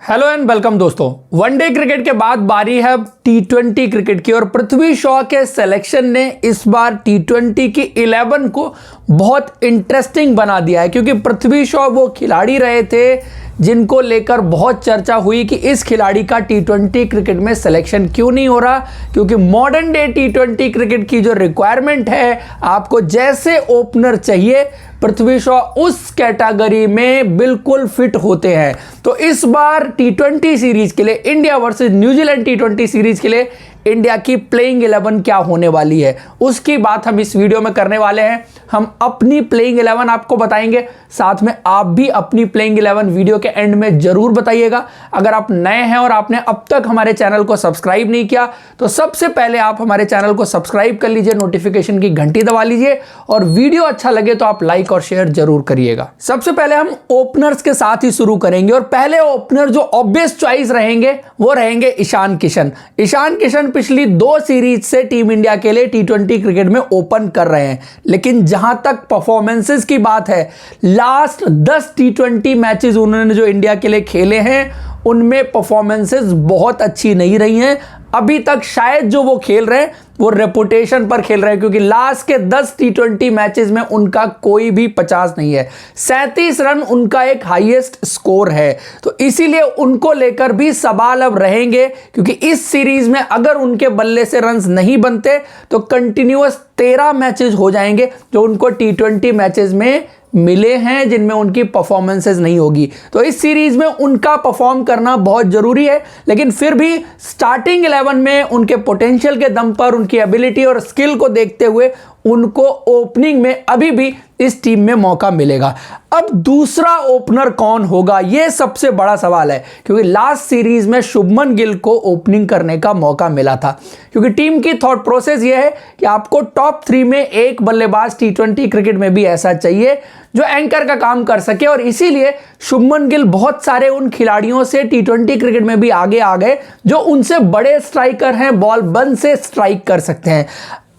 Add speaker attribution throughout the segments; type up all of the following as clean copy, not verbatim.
Speaker 1: Hello and welcome दोस्तों। One day cricket के बाद बारी है टी20 क्रिकेट की और पृथ्वी शॉ के सिलेक्शन ने इस बार टी20 की 11 को बहुत इंटरेस्टिंग बना दिया है, क्योंकि पृथ्वी शॉ वो खिलाड़ी रहे थे जिनको लेकर बहुत चर्चा हुई कि इस खिलाड़ी का टी20 क्रिकेट में सिलेक्शन क्यों नहीं हो रहा, क्योंकि मॉडर्न डे टी20 क्रिकेट की जो रिक्वायरमेंट है, आपको जैसे ओपनर चाहिए पृथ्वी शॉ उस कैटेगरी में बिल्कुल फिट होते हैं। तो इस बार टी20 सीरीज के लिए इंडिया वर्सेस न्यूजीलैंड टी20 सीरीज के लिए इंडिया की प्लेइंग 11 क्या होने वाली है, उसकी बात हम इस वीडियो में करने वाले हैं। हम अपनी प्लेइंग 11 आपको बताएंगे, साथ में आप भी अपनी प्लेइंग 11 वीडियो के एंड में जरूर बताइएगा। अगर आप नए हैं और आपने अब तक हमारे चैनल को सब्सक्राइब नहीं किया तो सबसे पहले आप हमारे चैनल को सब्सक्राइब कर लीजिए, नोटिफिकेशन की घंटी दबा लीजिए और वीडियो अच्छा लगे तो आप लाइक और शेयर जरूर करिएगा। सबसे पहले हम ओपनर्स के साथ ही शुरू करेंगे और पहले ओपनर जो ऑब्वियस चॉइस रहेंगे वो रहेंगे ईशान किशन। ईशान किशन पिछली 2 सीरीज से टीम इंडिया के लिए टी20 क्रिकेट में ओपन कर रहे हैं, लेकिन जहां तक परफॉर्मेंसेस की बात है, लास्ट 10 टी20 मैचेस उन्होंने जो इंडिया के लिए खेले हैं उनमें परफॉर्मेंसेस बहुत अच्छी नहीं रही हैं। अभी तक शायद जो वो खेल रहे हैं वो रेपुटेशन पर खेल रहे हैं, क्योंकि लास्ट के 10 टी20 मैचेस में उनका कोई भी 50 नहीं है। 37 रन उनका एक हाईएस्ट स्कोर है, तो इसीलिए उनको लेकर भी सवाल अब रहेंगे, क्योंकि इस सीरीज में अगर उनके बल्ले से रन्स नहीं बनते तो कंटिन्यूअस 13 मैचेस हो जाएंगे जो उनको टी20 मैचेस में मिले हैं जिनमें उनकी परफॉर्मेंसेस नहीं होगी। तो इस सीरीज में उनका परफॉर्म करना बहुत जरूरी है, लेकिन फिर भी स्टार्टिंग 11 में उनके पोटेंशियल के दम पर, उनकी एबिलिटी और स्किल को देखते हुए उनको ओपनिंग में अभी भी इस टीम में मौका मिलेगा। अब दूसरा ओपनर कौन होगा, यह सबसे बड़ा सवाल है, क्योंकि लास्ट सीरीज में शुभमन गिल को ओपनिंग करने का मौका मिला था। क्योंकि टीम की थॉट प्रोसेस यह है कि आपको टॉप 3 में एक बल्लेबाज टी20 क्रिकेट में भी ऐसा चाहिए जो एंकर का काम कर सके, और इसीलिए शुभमन गिल बहुत सारे उन खिलाड़ियों से टी20 क्रिकेट में भी आगे आ गए जो उनसे बड़े स्ट्राइकर हैं, बॉल बंद से स्ट्राइक कर सकते हैं।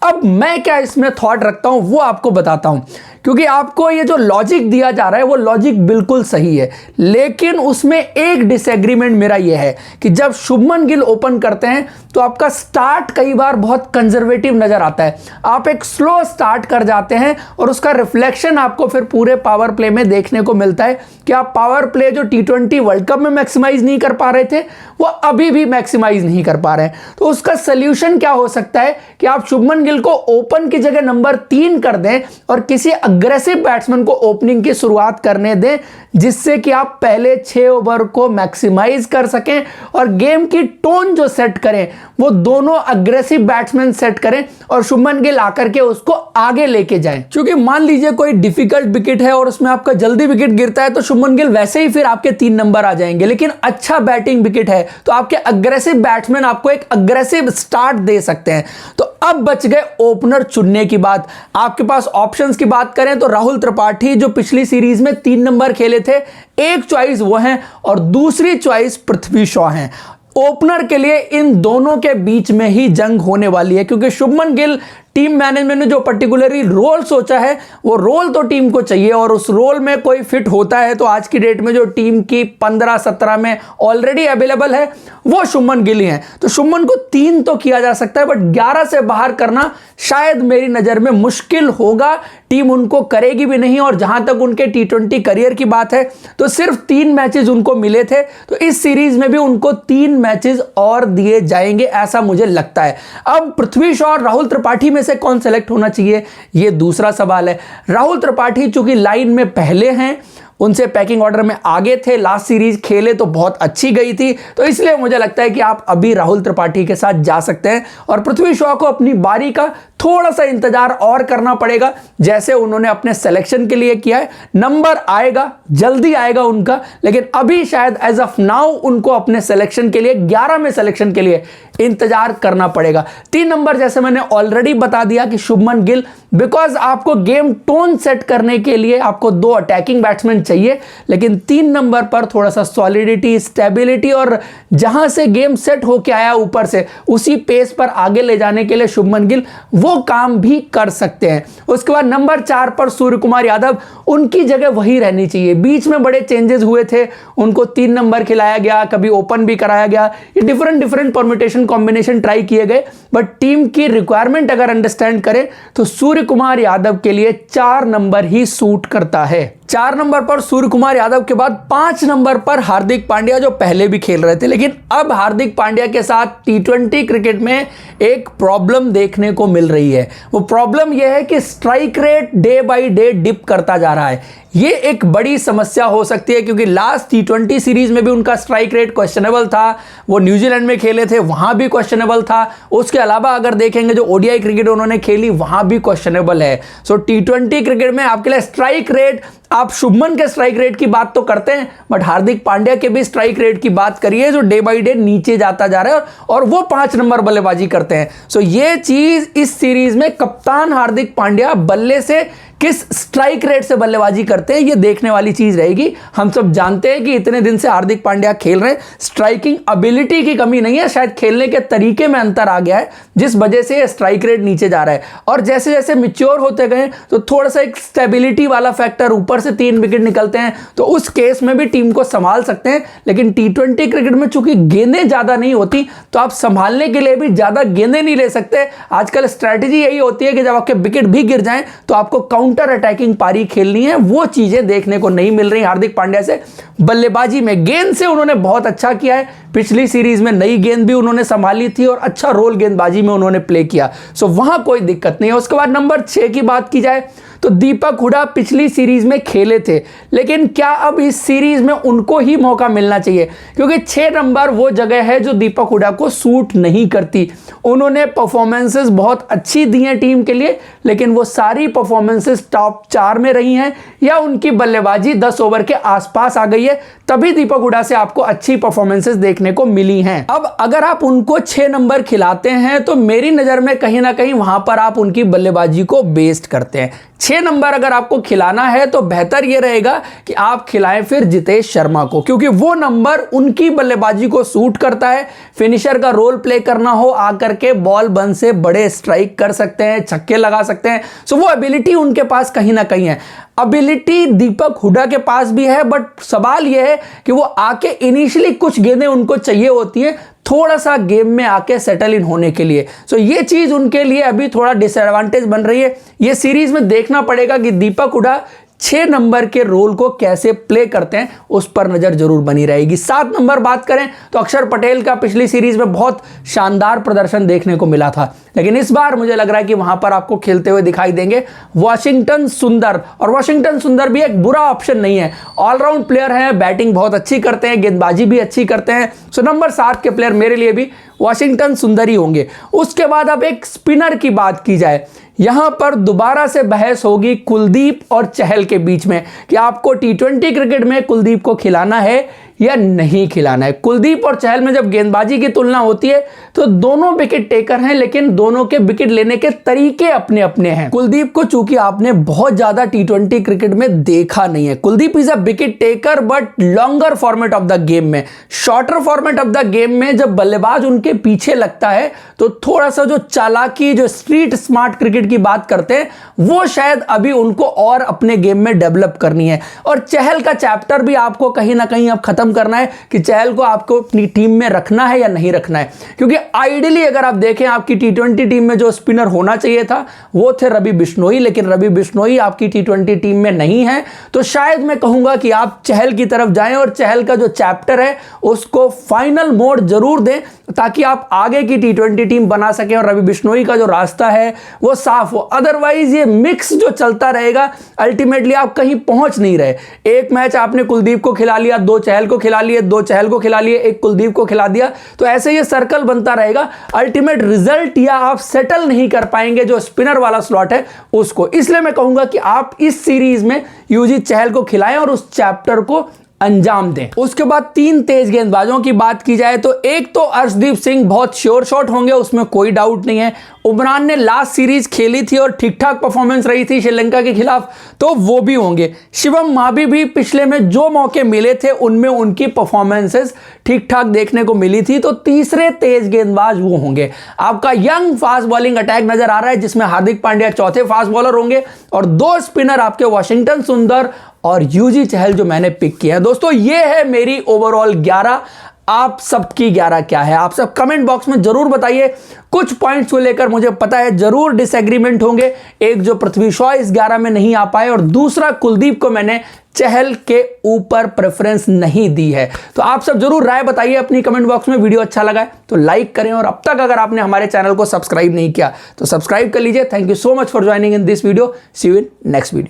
Speaker 1: अब मैं क्या इसमें थॉट रखता हूं वो आपको बताता हूं, क्योंकि आपको ये जो लॉजिक दिया जा रहा है वो लॉजिक बिल्कुल सही है, लेकिन उसमें एक डिसएग्रीमेंट मेरा ये है कि जब शुभमन गिल ओपन करते हैं तो आपका स्टार्ट कई बार बहुत कंजर्वेटिव नजर आता है। आप एक स्लो स्टार्ट कर जाते हैं और उसका रिफ्लेक्शन आपको फिर पूरे पावर प्ले में देखने को मिलता है कि आप पावर प्ले जो टी20 वर्ल्ड कप में मैक्सिमाइज नहीं कर पा रहे थे वो अभी भी मैक्सिमाइज नहीं कर पा रहे हैं। तो उसका सोल्यूशन क्या हो सकता है कि आप शुभमन गिल को ओपन की जगह नंबर 3 कर दें और किसी अग्रेसिव बैट्समैन को ओपनिंग की शुरुआत करने दें, जिससे कि आप पहले 6 ओवर को मैक्सिमाइज कर सकें और गेम की टोन जो सेट करें वो दोनों अग्रेसिव बैट्समैन सेट करें और शुभमन गिल आकर के उसको आगे लेके जाएं। क्योंकि मान लीजिए कोई डिफिकल्ट विकेट है और उसमें आपका जल्दी विकेट गिरता है तो शुभमन गिल वैसे ही फिर आपके 3 नंबर आ जाएंगे, लेकिन अच्छा बैटिंग विकेट है तो आपके अग्रेसिव बैट्समैन आपको एक अग्रेसिव स्टार्ट दे सकते हैं। तो अब बच गए ओपनर चुनने की बात। आपके पास ऑप्शंस की बात करें तो राहुल त्रिपाठी जो पिछली सीरीज में 3 नंबर खेले थे, एक चॉइस वो हैं और दूसरी चॉइस पृथ्वी शॉ हैं। ओपनर के लिए इन दोनों के बीच में ही जंग होने वाली है, क्योंकि शुभमन गिल टीम मैनेजमेंट ने जो पर्टिकुलरली रोल सोचा है वो रोल तो टीम को चाहिए, और उस रोल में कोई फिट होता है तो आज की डेट में जो टीम की 15-17 में ऑलरेडी अवेलेबल है वो शुभमन गिल ही हैं। तो शुभमन को 3 तो किया जा सकता है, बट 11 से बाहर करना शायद मेरी नज़र में मुश्किल होगा, टीम उनको करेगी भी नहीं। और जहां तक उनके टी20 करियर की बात है तो सिर्फ 3 मैचेस उनको मिले थे, तो इस सीरीज में भी उनको 3 मैचेस और दिए जाएंगे ऐसा मुझे लगता है। अब पृथ्वी शॉ और राहुल त्रिपाठी में से कौन सेलेक्ट होना चाहिए ये दूसरा सवाल है। राहुल त्रिपाठी चूंकि लाइन में पहले हैं, उनसे पैकिंग ऑर्डर में आगे थे, लास्ट सीरीज खेले तो बहुत अच्छी गई थी, तो इसलिए मुझे लगता है कि आप अभी राहुल त्रिपाठी के साथ जा सकते हैं और पृथ्वी शॉ को अपनी बारी का थोड़ा सा इंतजार और करना पड़ेगा, जैसे उन्होंने अपने सिलेक्शन के लिए किया है। नंबर आएगा, जल्दी आएगा उनका, लेकिन अभी शायद एज ऑफ नाउ उनको अपने सिलेक्शन के लिए 11 में सिलेक्शन के लिए इंतजार करना पड़ेगा। 3 नंबर जैसे मैंने ऑलरेडी बता दिया कि शुभमन गिल, बिकॉज आपको गेम टोन सेट करने के लिए आपको 2 अटैकिंग बैट्समैन चाहिए, लेकिन 3 नंबर पर थोड़ा सा सॉलिडिटी, स्टेबिलिटी और जहां से गेम सेट होके आया ऊपर से उसी पेस पर आगे ले जाने के लिए शुभमन गिल वो वो काम भी कर सकते हैं। उसके बाद नंबर 4 पर सूर्य कुमार यादव, उनकी जगह वही रहनी चाहिए। बीच में बड़े चेंजेस हुए थे, उनको 3 नंबर खिलाया गया, कभी ओपन भी कराया गया, ये डिफरेंट परम्यूटेशन कॉम्बिनेशन ट्राई किए गए, बट टीम की रिक्वायरमेंट अगर अंडरस्टैंड करें तो सूर्य कुमार यादव के लिए 4 नंबर ही सूट करता है। 4 नंबर पर सूर्य कुमार यादव के बाद 5 नंबर पर हार्दिक पांड्या, जो पहले भी खेल रहे थे, लेकिन अब हार्दिक पांड्या के साथ टी20 क्रिकेट में एक प्रॉब्लम देखने को मिल रही है। वो प्रॉब्लम यह है कि strike rate day by day dip करता जा रहा है। ये एक बड़ी समस्या हो सकती है, क्योंकि लास्ट टी20 सीरीज में भी उनका स्ट्राइक रेट क्वेश्चनेबल था। वो न्यूजीलैंड में खेले थे, वहां भी क्वेश्चनेबल था। उसके अलावा अगर देखेंगे जो ओडीआई क्रिकेट उन्होंने खेली, वहां भी क्वेश्चनेबल है। सो टी20 क्रिकेट में आपके लिए स्ट्राइक रेट, आप शुभमन के स्ट्राइक रेट की बात तो करते हैं, बट हार्दिक पांड्या के भी स्ट्राइक रेट की बात करिए जो डे बाय डे नीचे जाता जा रहा है, और वो 5 नंबर बल्लेबाजी करते हैं। सो ये चीज इस सीरीज में कप्तान हार्दिक पांड्या बल्ले से किस स्ट्राइक रेट से बल्लेबाजी करते हैं, ये देखने वाली चीज रहेगी। हम सब जानते हैं कि इतने दिन से हार्दिक पांड्या खेल रहे हैं, स्ट्राइकिंग एबिलिटी की कमी नहीं है, शायद खेलने के तरीके में अंतर आ गया है, जिस वजह से स्ट्राइक रेट नीचे जा रहा है। और जैसे जैसे मैच्योर होते गए तो थोड़ा सा एक स्टेबिलिटी वाला फैक्टर, ऊपर से 3 विकेट निकलते हैं, तो उस केस में भी टीम को संभाल सकते हैं। लेकिन टी20 क्रिकेट में चूंकि गेंदें ज्यादा नहीं होती, तो आप संभालने के लिए भी ज्यादा गेंदें नहीं ले सकते। आजकल स्ट्रैटेजी यही होती है कि जब आपके विकेट भी गिर जाएं तो आपको काउंटर अटैकिंग पारी खेलनी है। वो चीजें देखने को नहीं मिल रही हार्दिक पांड्या से। बल्लेबाजी में गेंद से उन्होंने बहुत अच्छा किया है, पिछली सीरीज में नई गेंद भी उन्होंने संभाली थी और अच्छा रोल गेंदबाजी में उन्होंने प्ले किया। सो वहां कोई दिक्कत नहीं है। उसके बाद नंबर 6 की बात की जाए तो दीपक हुडा पिछली सीरीज में खेले थे, लेकिन क्या अब इस सीरीज में उनको ही मौका मिलना चाहिए? क्योंकि 6 नंबर वो जगह है जो दीपक हुडा को सूट नहीं करती। उन्होंने परफॉर्मेंसेस बहुत अच्छी दी हैं टीम के लिए, लेकिन वो सारी परफॉर्मेंसेस टॉप 4 में रही हैं, या उनकी बल्लेबाजी 10 ओवर के आसपास आ गई है, तभी दीपक हुडा से आपको अच्छी परफॉर्मेंसेस देखने को मिली हैं। अब अगर आप उनको 6 नंबर खिलाते हैं तो मेरी नजर में कहीं ना कहीं वहां पर आप उनकी बल्लेबाजी को बेस्ट करते हैं। 6 नंबर अगर आपको खिलाना है तो बेहतर यह रहेगा कि आप खिलाएं फिर जितेश शर्मा को, क्योंकि वो नंबर उनकी बल्लेबाजी को सूट करता है। फिनिशर का रोल प्ले करना हो, आकर के बॉल बंद से बड़े स्ट्राइक कर सकते हैं, छक्के लगा सकते हैं। सो वो एबिलिटी उनके पास कहीं ना कहीं है। एबिलिटी दीपक हुडा के पास भी है, बट सवाल यह है कि वो आके इनिशियली कुछ गेंदें उनको चाहिए होती है थोड़ा सा गेम में आके सेटल इन होने के लिए। सो ये चीज उनके लिए अभी थोड़ा डिसएडवांटेज बन रही है। ये सीरीज में देखना पड़ेगा कि दीपक हुडा 6 नंबर के रोल को कैसे प्ले करते हैं, उस पर नजर जरूर बनी रहेगी। 7 नंबर बात करें तो अक्षर पटेल का पिछली सीरीज में बहुत शानदार प्रदर्शन देखने को मिला था, लेकिन इस बार मुझे लग रहा है कि वहां पर आपको खेलते हुए दिखाई देंगे वाशिंगटन सुंदर। और वाशिंगटन सुंदर भी एक बुरा ऑप्शन नहीं है, ऑलराउंड प्लेयर हैं, बैटिंग बहुत अच्छी करते हैं, गेंदबाजी भी अच्छी करते हैं। सो नंबर 7 के प्लेयर मेरे लिए भी वाशिंगटन सुंदर ही होंगे। उसके बाद अब एक स्पिनर की बात की जाए, यहां पर दोबारा से बहस होगी कुलदीप और चहल के बीच में कि आपको टी20 क्रिकेट में कुलदीप को खिलाना है या नहीं खिलाना है। कुलदीप और चहल में जब गेंदबाजी की तुलना होती है तो दोनों विकेट टेकर हैं, लेकिन दोनों के विकेट लेने के तरीके अपने अपने हैं। कुलदीप को चूंकि आपने बहुत ज्यादा टी20 क्रिकेट में देखा नहीं है, Kuldeep is a wicket taker but longer format of the game में। Shorter format of the game में जब बल्लेबाज उनके पीछे लगता है तो थोड़ा सा जो चालाकी, जो स्ट्रीट स्मार्ट क्रिकेट की बात करते हैं, वो शायद अभी उनको और अपने गेम में डेवलप करनी है। और चहल का चैप्टर भी आपको कहीं ना कहीं अब खत्म करना है कि चहल को आपको अपनी टीम में रखना है या नहीं रखना है। क्योंकि आइडियली अगर आप देखें आपकी टी20 टीम में जो स्पिनर होना चाहिए था वो थे रवि बिश्नोई, लेकिन रवि बिश्नोई आपकी टी20 टीम में नहीं है। तो शायद मैं कहूंगा कि आप चहल की तरफ जाएं और चहल का जो चैप्टर है उसको फाइनल मोड जरूर दें, ताकि आप आगे की टी20 टीम बना सकें और रवि बिश्नोई का जो रास्ता है वो साफ हो। अदरवाइज ये मिक्स जो चलता रहेगा, अल्टीमेटली आप कहीं पहुंच नहीं रहे। एक मैच आपने कुलदीप को खिला लिया, 2 चहल को खिला लिए, 2 चहल को खिला लिए, 1 कुलदीप को खिला दिया, तो ऐसे ये सर्कल बनता रहेगा। अल्टीमेट रिजल्ट या आप सेटल नहीं कर पाएंगे जो स्पिनर वाला स्लॉट है उसको। इसलिए मैं कहूंगा कि आप इस सीरीज में युजवेंद्र चहल को खिलाएं और उस चैप्टर को अंजाम दें। उसके बाद 3 तेज गेंदबाजों की बात की जाए तो एक तो अर्शदीप सिंह बहुत श्योर शॉट होंगे, उसमें कोई डाउट नहीं है। उमरान ने लास्ट सीरीज खेली थी और ठीक ठाक परफॉर्मेंस रही थी श्रीलंका के खिलाफ, तो वो भी होंगे। शिवम मावी भी पिछले में जो मौके मिले थे उनमें उनकी परफॉर्मेंसेस ठीक ठाक देखने को मिली थी, तो तीसरे तेज गेंदबाज वो होंगे। आपका यंग फास्ट बॉलिंग अटैक नजर आ रहा है जिसमें हार्दिक पांड्या चौथे फास्ट बॉलर होंगे और 2 स्पिनर आपके वाशिंगटन सुंदर और युजवेंद्र चहल जो मैंने पिक किया है। दोस्तों ये है मेरी ओवरऑल 11। आप सबकी 11 क्या है? आप सब कमेंट बॉक्स में जरूर बताइए। कुछ पॉइंट्स को लेकर मुझे पता है जरूर डिसएग्रीमेंट होंगे। एक जो पृथ्वी शॉ इस 11 में नहीं आ पाए और दूसरा कुलदीप को मैंने चहल के ऊपर प्रेफरेंस नहीं दी है। तो आप सब जरूर राय बताइए अपनी कमेंट बॉक्स में। वीडियो अच्छा लगा है तो लाइक करें और अब तक अगर आपने हमारे चैनल को सब्सक्राइब नहीं किया तो सब्सक्राइब कर लीजिए। Thank you so much for joining in this video. See you in next video.